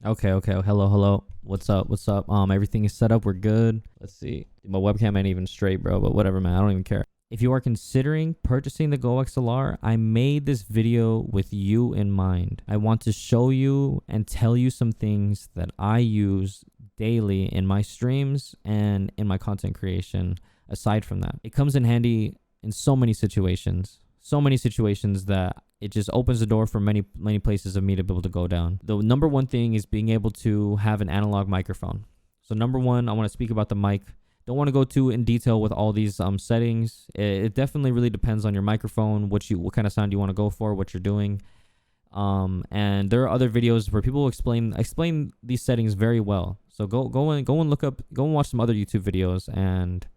Okay, okay. Hello. What's up? What's up? Everything is set up. We're good. Let's see. My webcam ain't even straight, bro, but whatever, man. I don't even care. If you are considering purchasing the GOXLR, I made this video with you in mind. I want to show you and tell you some things that I use daily in my streams and in my content creation. Aside from that, it comes in handy in so many situations that it just opens the door for many places of me to be able to go down. The number one thing is being able to have an analog microphone. So number one, I want to speak about the mic. Don't want to go too in detail with all these settings. It definitely really depends on your microphone, what kind of sound you want to go for, what you're doing. And there are other videos where people explain these settings very well. So go and watch some other YouTube videos and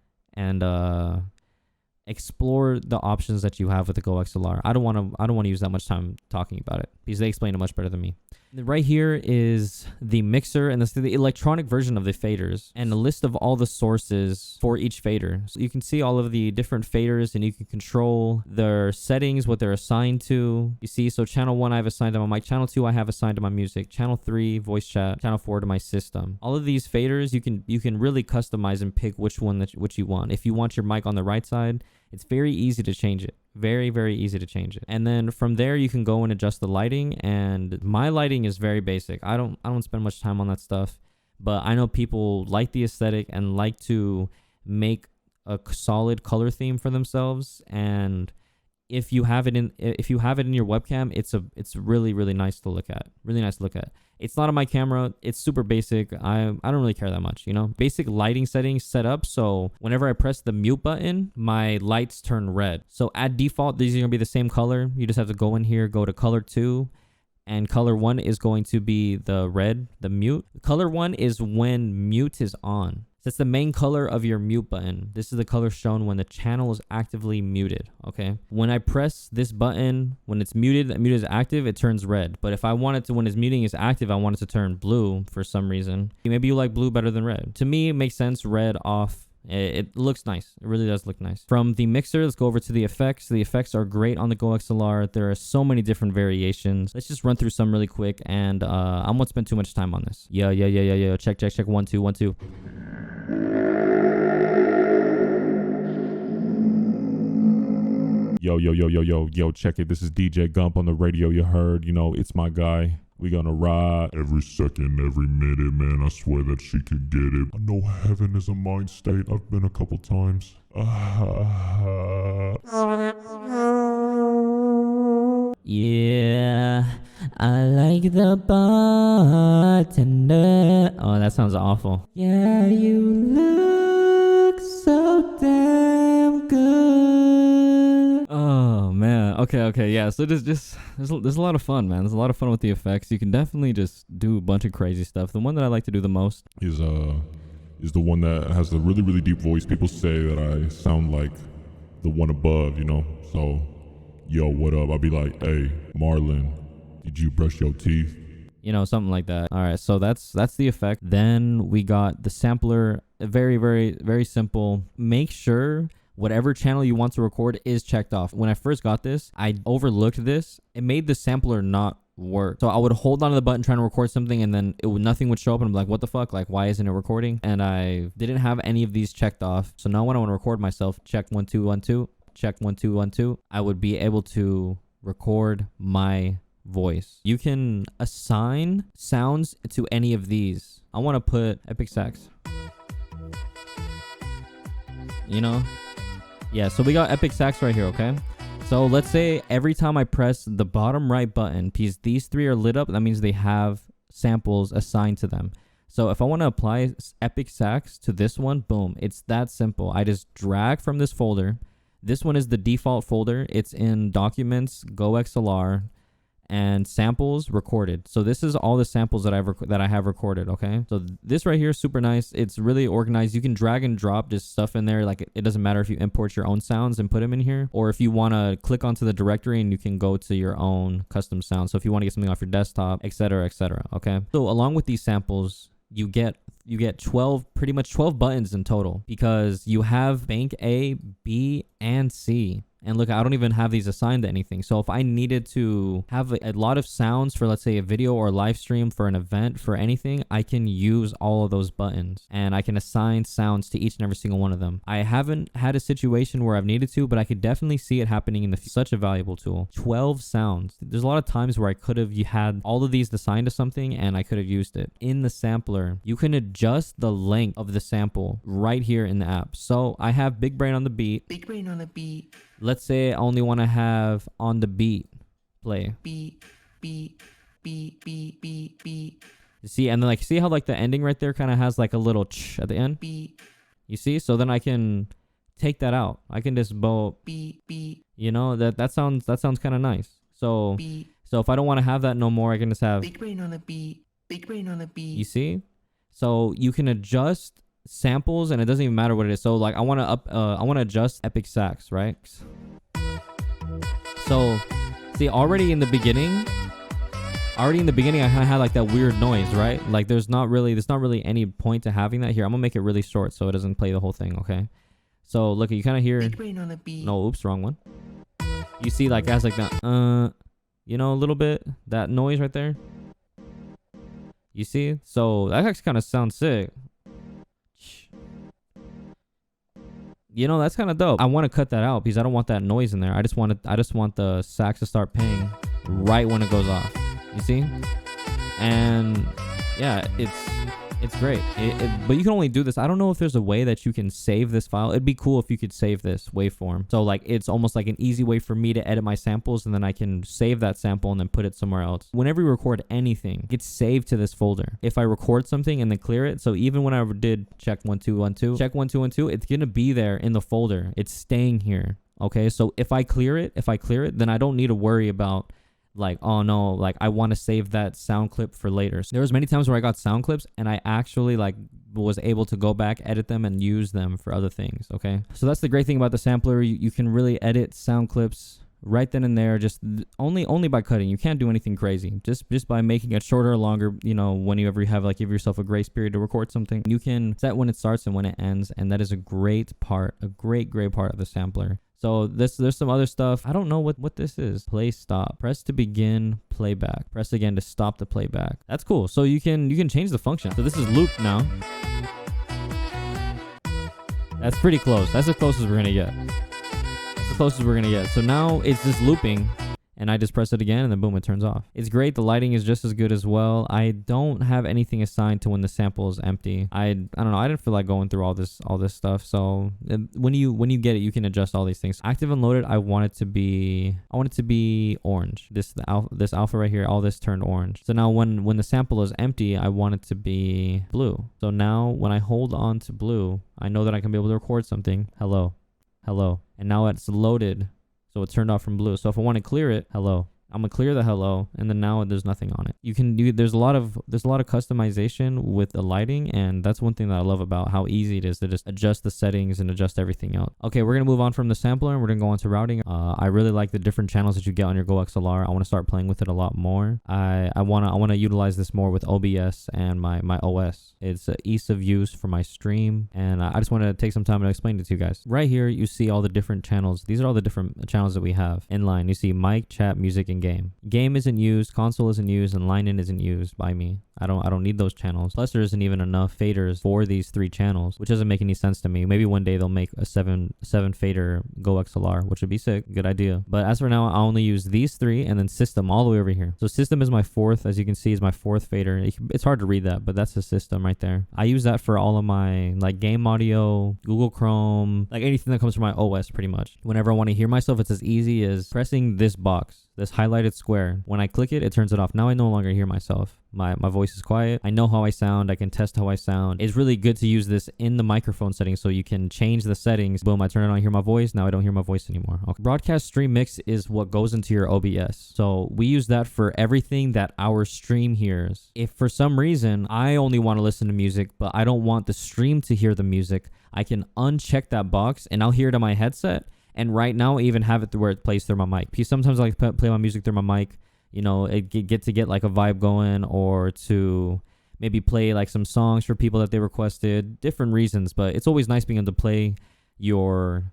explore the options that you have with the GOXLR. I don't want to use that much time talking about it because they explain it much better than me. Right here is the mixer, and this is the electronic version of the faders and a list of all the sources for each fader. So you can see all of the different faders and you can control their settings, what they're assigned to. You see, so channel 1 I have assigned to my mic, channel 2 I have assigned to my music, channel 3 voice chat, channel 4 to my system. All of these faders you can really customize and pick which you want. If you want your mic on the right side, it's very easy to change it. Very, very easy to change it. And then from there you can go and adjust the lighting, and my lighting is very basic. I don't spend much time on that stuff, but I know people like the aesthetic and like to make a solid color theme for themselves. And if you have it in your webcam, it's really, really nice to look at. Really nice to look at. It's not on my camera. It's super basic. I don't really care that much, you know? Basic lighting settings set up so whenever I press the mute button, my lights turn red. So at default, these are going to be the same color. You just have to go in here, go to color 2, and color 1 is going to be the red, the mute. Color 1 is when mute is on. That's the main color of your mute button. This is the color shown when the channel is actively muted, okay? When I press this button, when it's muted, that mute is active, it turns red. But if I want it to, when it's muting is active, I want it to turn blue for some reason. Maybe you like blue better than red. To me, it makes sense, red off. It looks nice. It really does look nice. From the mixer, let's go over to the effects. The effects are great on the GOXLR. There are so many different variations. Let's just run through some really quick, and I won't spend too much time on this. Yo. Check. 1 2 1 2. Yo, check it. This is DJ Gump on the radio. You heard, it's my guy. We gonna ride every second, every minute, man. I swear that she could get it. I know heaven is a mind state. I've been a couple times. Yeah, I like the bartender. Oh, that sounds awful. Yeah, you look so damn good. Oh man. Okay. Yeah. So there's a lot of fun, man. There's a lot of fun with the effects. You can definitely just do a bunch of crazy stuff. The one that I like to do the most is the one that has the really, really deep voice. People say that I sound like the one above, So, yo, what up? I'll be like, hey, Marlon, did you brush your teeth? Something like that. All right, so that's the effect. Then we got the sampler. Very, very, very simple. Make sure whatever channel you want to record is checked off. When I first got this, I overlooked this. It made the sampler not work. So I would hold onto the button trying to record something, and then nothing would show up, and I'm like, what the fuck? Like, why isn't it recording? And I didn't have any of these checked off. So now when I want to record myself, check 1 2 1 2, check 1 2 1 2, I would be able to record my voice. You can assign sounds to any of these. I want to put epic sax. Yeah, so we got epic sax right here, okay? So let's say every time I press the bottom right button, because these 3 are lit up, that means they have samples assigned to them. So if I want to apply epic sax to this one, boom, it's that simple. I just drag from this folder. This one is the default folder. It's in Documents, GOXLR, and Samples Recorded. So this is all the samples that I have recorded, okay? So this right here is super nice. It's really organized. You can drag and drop just stuff in there. Like, it doesn't matter if you import your own sounds and put them in here, or if you want to click onto the directory and you can go to your own custom sound. So if you want to get something off your desktop, etc., okay? So along with these samples, you get 12, pretty much 12 buttons in total, because you have bank A, B, and C. And look, I don't even have these assigned to anything. So if I needed to have a lot of sounds for, let's say, a video or a live stream for an event, for anything, I can use all of those buttons and I can assign sounds to each and every single one of them. I haven't had a situation where I've needed to, but I could definitely see it happening in the such a valuable tool. 12 sounds. There's a lot of times where I could have had all of these assigned to something and I could have used it. In the sampler, you can adjust the length of the sample right here in the app. So I have Big Brain on the beat. Big Brain on the beat. Let's say I only want to have on the beat play. Beat, beat, beat, beat, beat, beat. You see, and then like, see how like the ending right there kind of has like a little ch at the end? Beat. You see? So then I can take that out. I can just beat, beat. You know, that sounds kind of nice. So Beat. So if I don't want to have that no more, I can just have Big Brain on the beat. Big Brain on the beat. You see? So you can adjust samples and it doesn't even matter what it is. So like I want to adjust epic sax, right? So see, already in the beginning I kind of had like that weird noise, right? Like there's not really any point to having that here. I'm gonna make it really short so it doesn't play the whole thing, okay? So look, you kind of hear Big Brain on the beat. No, oops, wrong one. You see like it has like that you know, a little bit that noise right there. You see? So that actually kind of sounds sick. You know, that's kind of dope. I want to cut that out because I don't want that noise in there. I just want the sax to start playing right when it goes off. You see? And yeah, it's great. But you can only do this. I don't know if there's a way that you can save this file. It'd be cool if you could save this waveform. So like it's almost like an easy way for me to edit my samples and then I can save that sample and then put it somewhere else. Whenever you record anything, it gets saved to this folder. If I record something and then clear it, so even when I did check 1 2 1 2, check 1 2 1 2, it's gonna be there in the folder. It's staying here. Okay, so if I clear it, then I don't need to worry about like, oh no, like I want to save that sound clip for later. So there was many times where I got sound clips and I actually like was able to go back, edit them and use them for other things. Okay, so that's the great thing about the sampler. You can really edit sound clips right then and there, just only by cutting. You can't do anything crazy, just by making it shorter or longer. You know, whenever you have like, give yourself a grace period to record something, you can set when it starts and when it ends, and that is a great part of the sampler. So there's some other stuff. I don't know what this is. Play stop. Press to begin playback. Press again to stop the playback. That's cool. So you can change the function. So this is loop now. That's pretty close. That's the closest we're gonna get. So now it's just looping. And I just press it again and then boom, it turns off. It's great. The lighting is just as good as well. I don't have anything assigned to when the sample is empty. I don't know. I didn't feel like going through all this stuff. So when you get it, you can adjust all these things. Active and loaded, I want it to be orange. This alpha right here, all this turned orange. So now when the sample is empty, I want it to be blue. So now when I hold on to blue, I know that I can be able to record something. Hello. And now it's loaded. So it turned off from blue. So if I want to clear it, hello. I'm gonna clear the hello, and then now there's nothing on it. You can do there's a lot of customization with the lighting, and that's one thing that I love about how easy it is to just adjust the settings and adjust everything else. Okay, we're gonna move on from the sampler and we're gonna go on to routing. I really like the different channels that you get on your GOXLR. I want to start playing with it a lot more. I wanna utilize this more with OBS and my OS. It's ease of use for my stream, and I just want to take some time to explain it to you guys. Right here, you see all the different channels. These are all the different channels that we have in line. You see mic, chat, music, and game. Game isn't used, console isn't used, and line in isn't used by me. I don't need those channels. Plus, there isn't even enough faders for these 3 channels, which doesn't make any sense to me. Maybe one day they'll make a 7 fader GOXLR, which would be sick. Good idea. But as for now, I only use these 3 and then system all the way over here. So system is my 4th, as you can see, is my 4th fader. It's hard to read that, but that's the system right there. I use that for all of my like game audio, Google Chrome, like anything that comes from my OS pretty much. Whenever I want to hear myself, it's as easy as pressing this box, this highlighted square. When I click it, it turns it off. Now I no longer hear myself. My voice is quiet. I know how I sound. I can test how I sound. It's really good to use this in the microphone settings so you can change the settings. Boom, I turn it on, I hear my voice. Now I don't hear my voice anymore. Okay. Broadcast stream mix is what goes into your OBS. So we use that for everything that our stream hears. If for some reason I only want to listen to music, but I don't want the stream to hear the music, I can uncheck that box and I'll hear it on my headset. And right now I even have it to where it plays through my mic. Because sometimes I like to play my music through my mic. You know, it get like a vibe going, or to maybe play like some songs for people that they requested, different reasons. But it's always nice being able to play your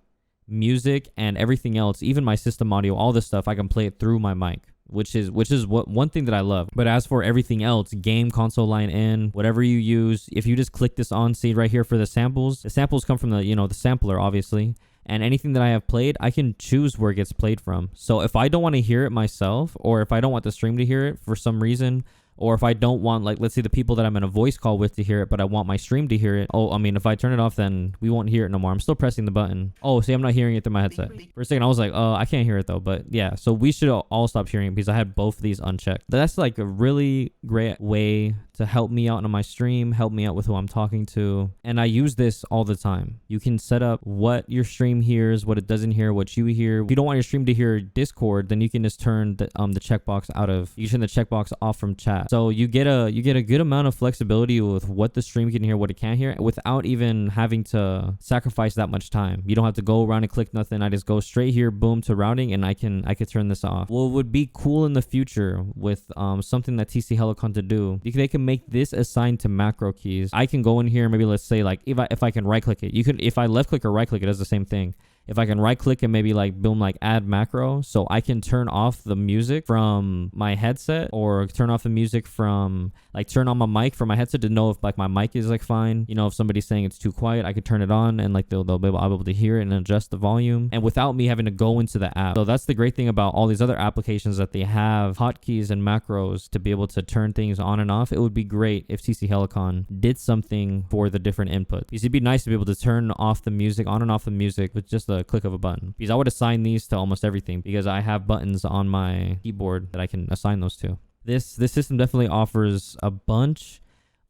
music and everything else, even my system audio, all this stuff, I can play it through my mic, which is what one thing that I love. But as for everything else, game console line in, whatever you use, if you just click this on, see right here for the samples come from the sampler, obviously. And anything that I have played, I can choose where it gets played from. So if I don't want to hear it myself, or if I don't want the stream to hear it for some reason, or if I don't want, like, let's say the people that I'm in a voice call with to hear it, but I want my stream to hear it. Oh, I mean, if I turn it off, then we won't hear it no more. I'm still pressing the button. Oh, see, I'm not hearing it through my headset. For a second, I was like, oh, I can't hear it though. But yeah, so we should all stop hearing it because I had both of these unchecked. That's like a really great way to help me out on my stream, help me out with who I'm talking to. And I use this all the time. You can set up what your stream hears, what it doesn't hear, what you hear. If you don't want your stream to hear Discord, then you can just turn the checkbox you turn the checkbox off from chat. So you get a good amount of flexibility with what the stream can hear, what it can't hear, without even having to sacrifice that much time. You don't have to go around and click nothing. I just go straight here, boom, to routing, and I could turn this off. What would be cool in the future with something that TC Helicon to do, they can make this assigned to macro keys. I can go in here, maybe let's say like if I can right click it, if I left click or right click, it does the same thing. If I can right click and maybe like boom, like add macro, so I can turn off the music from my headset, or turn off the music from, like, turn on my mic from my headset to know if like my mic is like fine. If somebody's saying it's too quiet, I could turn it on and like I'll be able to hear it and adjust the volume, and without me having to go into the app. So that's the great thing about all these other applications, that they have hotkeys and macros to be able to turn things on and off. It would be great if TC Helicon did something for the different inputs, because it'd be nice to be able to turn off the music, on and off the music with just a click of a button, because I would assign these to almost everything, because I have buttons on my keyboard that I can assign those to. This system definitely offers a bunch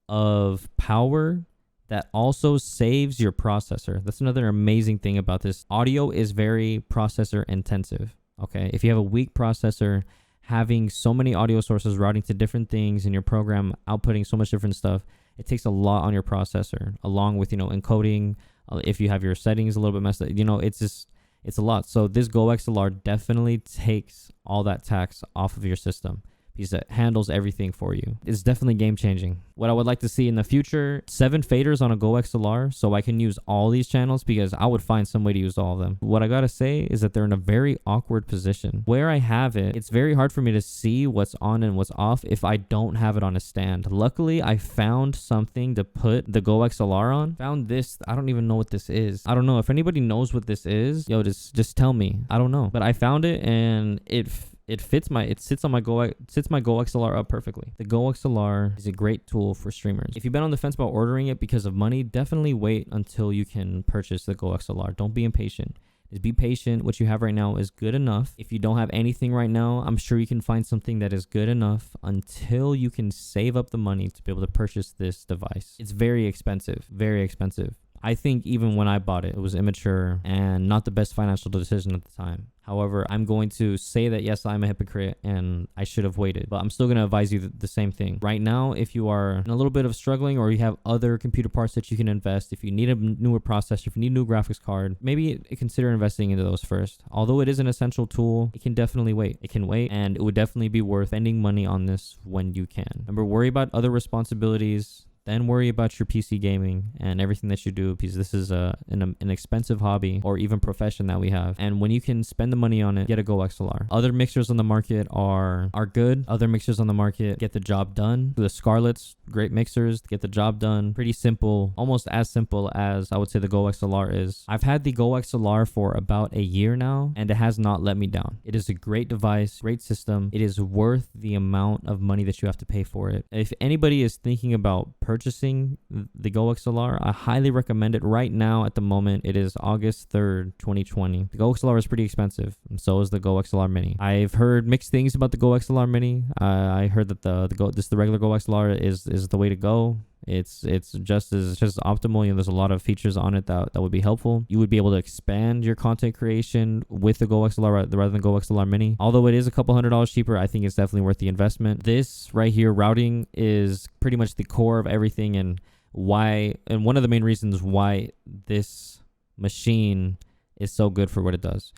of power that also saves your processor. That's another amazing thing about this. Audio is very processor intensive. Okay, if you have a weak processor, having so many audio sources routing to different things in your program, outputting so much different stuff, it takes a lot on your processor, along with encoding. If you have your settings a little bit messed up, it's a lot. So this GOXLR definitely takes all that tax off of your system, because it handles everything for you. It's definitely game changing. What I would like to see in the future, 7 faders on a GOXLR, so I can use all these channels, because I would find some way to use all of them. What I gotta say is that they're in a very awkward position. Where I have it, it's very hard for me to see what's on and what's off if I don't have it on a stand. Luckily, I found something to put the GOXLR on. Found this. I don't even know what this is. I don't know. If anybody knows what this is, yo, just tell me. I don't know. But I found it, and it sits on my GOXLR up perfectly. The GOXLR is a great tool for streamers. If you've been on the fence about ordering it because of money, definitely wait until you can purchase the GOXLR. Don't be impatient. Just be patient. What you have right now is good enough. If you don't have anything right now, I'm sure you can find something that is good enough until you can save up the money to be able to purchase this device. It's very expensive, very expensive. I think even when I bought it, it was immature and not the best financial decision at the time. However, I'm going to say that, yes, I'm a hypocrite and I should have waited, but I'm still going to advise you the same thing. Right now, if you are in a little bit of struggling, or you have other computer parts that you can invest, if you need a newer processor, if you need a new graphics card, maybe consider investing into those first. Although it is an essential tool, it can definitely wait. It can wait, and it would definitely be worth spending money on this when you can. Remember, worry about other responsibilities, then worry about your PC gaming and everything that you do, because this is an expensive hobby or even profession that we have. And when you can spend the money on it, get a GOXLR. Other mixers on the market are good. Other mixers on the market get the job done. The Scarlett's great mixers to get the job done. Pretty simple, almost as simple as I would say the GOXLR is. I've had the GOXLR for about a year now, and it has not let me down. It is a great device, great system. It is worth the amount of money that you have to pay for it. If anybody is thinking about purchasing the GOXLR, I highly recommend it. Right now, at the moment, it is August 3rd, 2020. The GOXLR is pretty expensive, and so is the GOXLR Mini. I've heard mixed things about the GOXLR Mini. I heard that the regular GOXLR is the way to go. It's just optimal. There's a lot of features on it that would be helpful. You would be able to expand your content creation with the GOXLR rather than GOXLR Mini. Although it is a couple $100 cheaper, I think it's definitely worth the investment. This right here, routing, is pretty much the core of everything, and one of the main reasons why this machine is so good for what it does.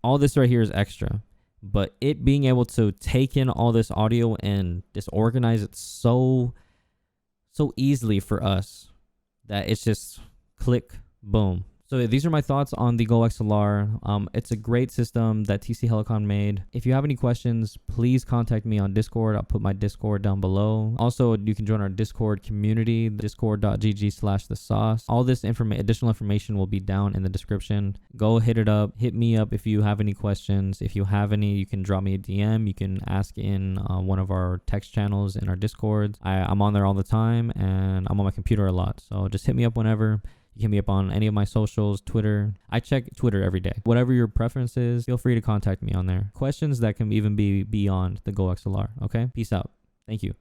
All this right here is extra, but it being able to take in all this audio and disorganize it so easily for us that it's just click, boom. So these are my thoughts on the GOXLR. It's a great system that TC Helicon made. If you have any questions, please contact me on Discord. I'll put my Discord down below. Also, you can join our Discord community, discord.gg/thesauce. All this additional information will be down in the description. Go hit it up. Hit me up if you have any questions. If you have any, you can drop me a DM. You can ask in one of our text channels in our Discord. I'm on there all the time, and I'm on my computer a lot. So just hit me up whenever. You can hit me up on any of my socials, Twitter. I check Twitter every day. Whatever your preference is, feel free to contact me on there. Questions that can even be beyond the GOXLR. Okay? Peace out. Thank you.